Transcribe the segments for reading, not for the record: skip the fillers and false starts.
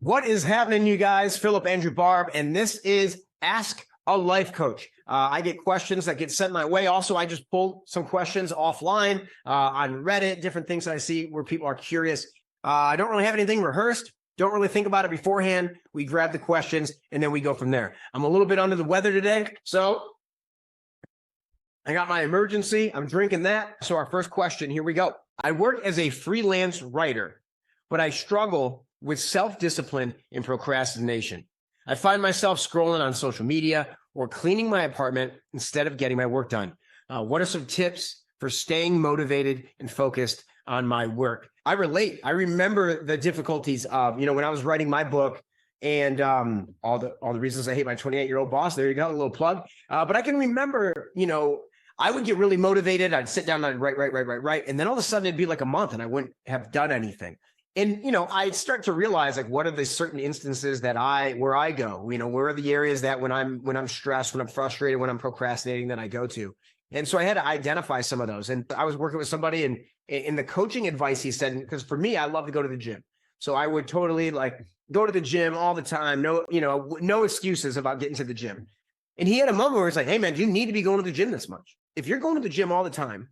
What is happening, you guys? Phillip Andrew Barbb, and this is Ask a Life Coach. I get questions that get sent my way. Also, I just pull some questions offline on Reddit, different things that I see where people are curious. I don't really have anything rehearsed. Don't really think about it beforehand. We grab the questions, and then we go from there. I'm a little bit under the weather today, so I got my emergency. I'm drinking that. So our first question, here we go. I work as a freelance writer, but I struggle with self-discipline and procrastination. I find myself scrolling on social media or cleaning my apartment instead of getting my work done. What are some tips for staying motivated and focused on my work? I relate. I remember the difficulties of, when I was writing my book and all the reasons I hate my 28-year-old boss. There you go, a little plug. But I can remember, I would get really motivated. I'd sit down and I'd write. And then all of a sudden it'd be like a month and I wouldn't have done anything. And, I start to realize, like, what are the certain instances where I go, where are the areas that when I'm stressed, when I'm frustrated, when I'm procrastinating, that I go to. And so I had to identify some of those. And I was working with somebody, and in the coaching advice, he said, because for me, I love to go to the gym. So I would totally go to the gym all the time. No excuses about getting to the gym. And he had a moment where it's like, hey man, do you need to be going to the gym this much? If you're going to the gym all the time,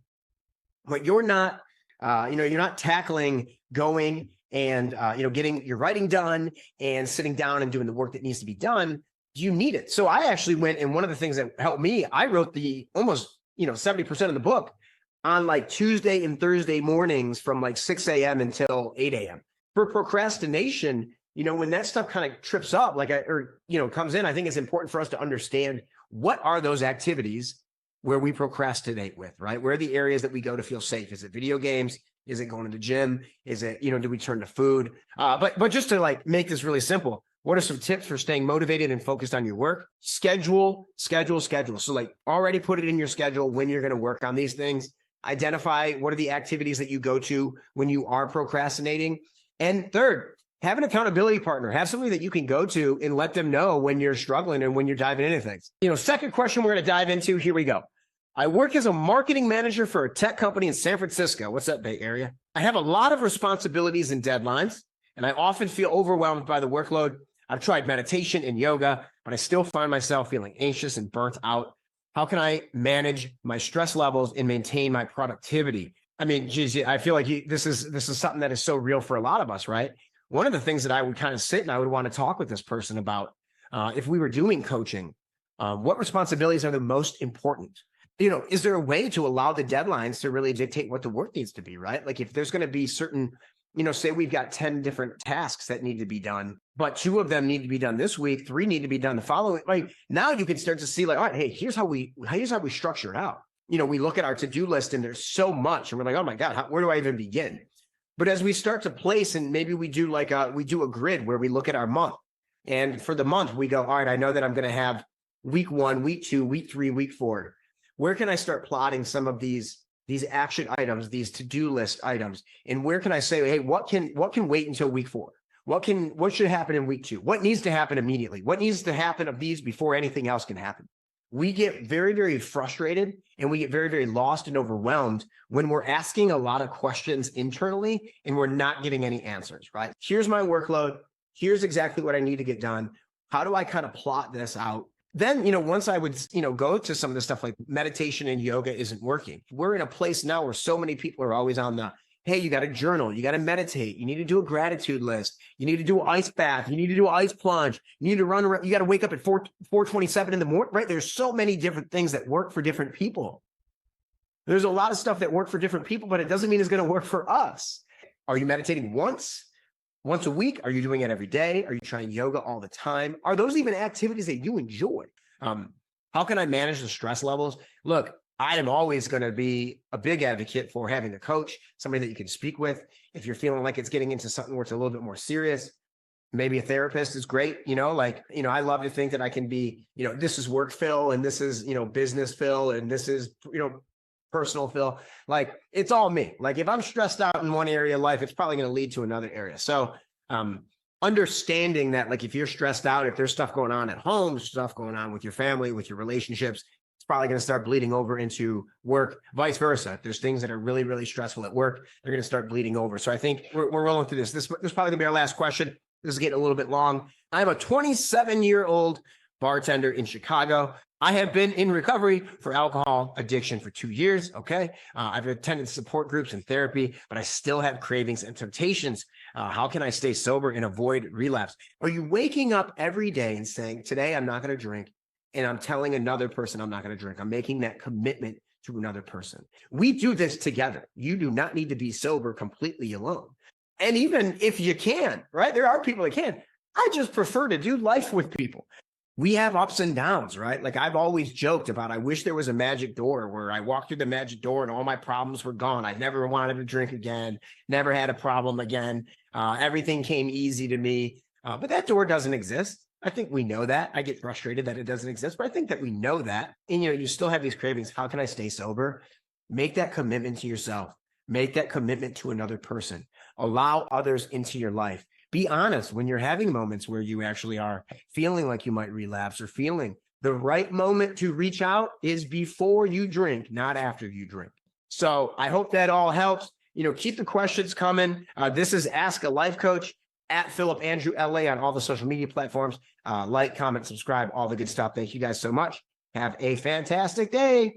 but you're not, you're not tackling going and, getting your writing done and sitting down and doing the work that needs to be done, do you need it? So I actually went, and one of the things that helped me, I wrote the almost, 70% of the book on like Tuesday and Thursday mornings from like 6 a.m. until 8 a.m. For procrastination, when that stuff kind of trips up, comes in, I think it's important for us to understand what are those activities where we procrastinate with, right? Where are the areas that we go to feel safe? Is it video games? Is it going to the gym? Is it, do we turn to food? But just to make this really simple, what are some tips for staying motivated and focused on your work? Schedule. So already put it in your schedule when you're going to work on these things. Identify what are the activities that you go to when you are procrastinating. And third, have an accountability partner. Have somebody that you can go to and let them know when you're struggling and when you're diving into things. Second question we're going to dive into. Here we go. I work as a marketing manager for a tech company in San Francisco. What's up, Bay Area? I have a lot of responsibilities and deadlines, and I often feel overwhelmed by the workload. I've tried meditation and yoga, but I still find myself feeling anxious and burnt out. How can I manage my stress levels and maintain my productivity? I mean, geez, I feel like this is something that is so real for a lot of us, right? One of the things that I would kind of sit and I would want to talk with this person about, if we were doing coaching, what responsibilities are the most important? Is there a way to allow the deadlines to really dictate what the work needs to be, right? Like if there's going to be certain, say we've got 10 different tasks that need to be done, but 2 of them need to be done this week, 3 need to be done the following. Now you can start to see all right, hey, here's how we structure it out. We look at our to-do list and there's so much and we're like, oh my God, where do I even begin? But as we start to place, and maybe we do we do a grid where we look at our month, and for the month we go, all right, I know that I'm going to have week 1, week 2, week 3, week 4. Where can I start plotting some of these action items, these to-do list items? And where can I say, hey, what can wait until week 4? What should happen in week 2? What needs to happen immediately? What needs to happen of these before anything else can happen? We get very, very frustrated and we get very, very lost and overwhelmed when we're asking a lot of questions internally and we're not getting any answers, right? Here's my workload. Here's exactly what I need to get done. How do I kind of plot this out? Then, once I would, go to some of the stuff like meditation and yoga isn't working. We're in a place now where so many people are always on the, hey, you got to journal, you got to meditate, you need to do a gratitude list, you need to do an ice bath, you need to do an ice plunge, you need to run around, you got to wake up at 4:27 in the morning, right? There's so many different things that work for different people. There's a lot of stuff that work for different people, but it doesn't mean it's going to work for us. Are you meditating once a week? Are you doing it every day? Are you trying yoga all the time? Are those even activities that you enjoy? How can I manage the stress levels? Look, I am always going to be a big advocate for having a coach, somebody that you can speak with. If you're feeling like it's getting into something where it's a little bit more serious, maybe a therapist is great. I love to think that I can be, this is work Phil and this is, business Phil and this is, personal Phil. It's all me. If I'm stressed out in one area of life, it's probably going to lead to another area. So, understanding that if you're stressed out, if there's stuff going on at home, stuff going on with your family, with your relationships, it's probably going to start bleeding over into work, vice versa. If there's things that are really, really stressful at work, they're going to start bleeding over. So I think we're rolling through this. This is probably going to be our last question. This is getting a little bit long. I'm a 27-year-old bartender in Chicago. I have been in recovery for alcohol addiction for 2 years. Okay. I've attended support groups and therapy, but I still have cravings and temptations. How can I stay sober and avoid relapse? Are you waking up every day and saying, today I'm not going to drink, and I'm telling another person I'm not going to drink? I'm making that commitment to another person. We do this together. You do not need to be sober completely alone. And even if you can, right? There are people that can. I just prefer to do life with people. We have ups and downs, right? Like I've always joked about, I wish there was a magic door where I walked through the magic door and all my problems were gone. I never wanted to drink again, never had a problem again. Everything came easy to me. But that door doesn't exist. I think we know that. I get frustrated that it doesn't exist, but I think that we know that. And you still have these cravings. How can I stay sober? Make that commitment to yourself. Make that commitment to another person. Allow others into your life. Be honest when you're having moments where you actually are feeling like you might relapse or feeling the right moment to reach out is before you drink, not after you drink. So I hope that all helps. Keep the questions coming. This is Ask a Life Coach at Phillip Andrew LA on all the social media platforms. Like, comment, subscribe, all the good stuff. Thank you guys so much. Have a fantastic day.